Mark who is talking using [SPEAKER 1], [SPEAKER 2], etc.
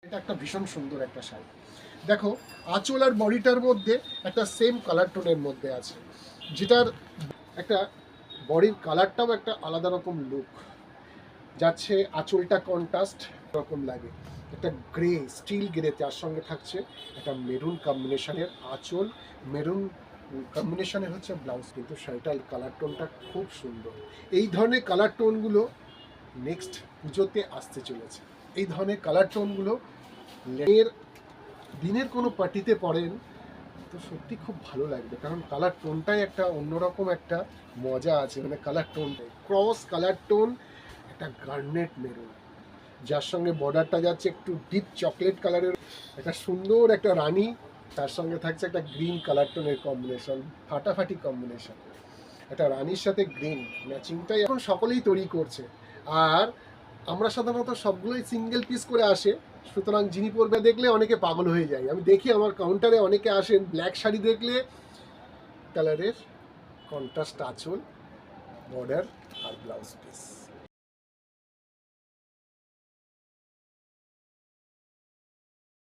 [SPEAKER 1] এটা একটা ভীষণ সুন্দর একটা শাড়ি। দেখো, আঁচল আর বডিটার মধ্যে একটা সেম কালার টোনের মধ্যে আছে, যেটার একটা বডির কালারটাও একটা আলাদা রকম লুক যাচ্ছে। আঁচলটা কন্ট্রাস্ট রকম লাগে, একটা গ্রে, স্টিল গ্রে, তার সঙ্গে থাকছে একটা মেরুন কম্বিনেশনের আঁচল, মেরুন কম্বিনেশনের হচ্ছে ব্লাউজ। কিন্তু শাড়িটার কালার টোনটা খুব সুন্দর। এই ধরনের কালার টোনগুলো নেক্সট পুজোতে আসতে চলেছে। এই ধরনের কালার টোনগুলো দিনের কোনো পার্টিতে পরেন তো সত্যি খুব ভালো লাগবে, কারণ কালার টোনটাই একটা অন্যরকম একটা মজা আছে। মানে কালার টোনটাই ক্রস কালার টোন, একটা গার্নেট মেরুন, যার সঙ্গে বর্ডারটা যাচ্ছে একটু ডিপ চকলেট কালারের, একটা সুন্দর একটা রানী, তার সঙ্গে থাকছে একটা গ্রিন কালার টোনের কম্বিনেশন, ফাটাফাটি কম্বিনেশন। একটা রানীর সাথে গ্রিন ম্যাচিংটাই এখন সকলেই তৈরি করছে। আর আমরা সাধারণত সবগুলোই সিঙ্গেল পিস করে আসে, সুতরাং যিনি পরবে দেখলে অনেকে পাগল হয়ে যায়। আমি দেখি আমার কাউন্টারে অনেকে আসেন ব্ল্যাক শাড়ি দেখলে, কালারের কন্ট্রাস্ট আঁচল, বর্ডার আর ব্লাউজ পিস।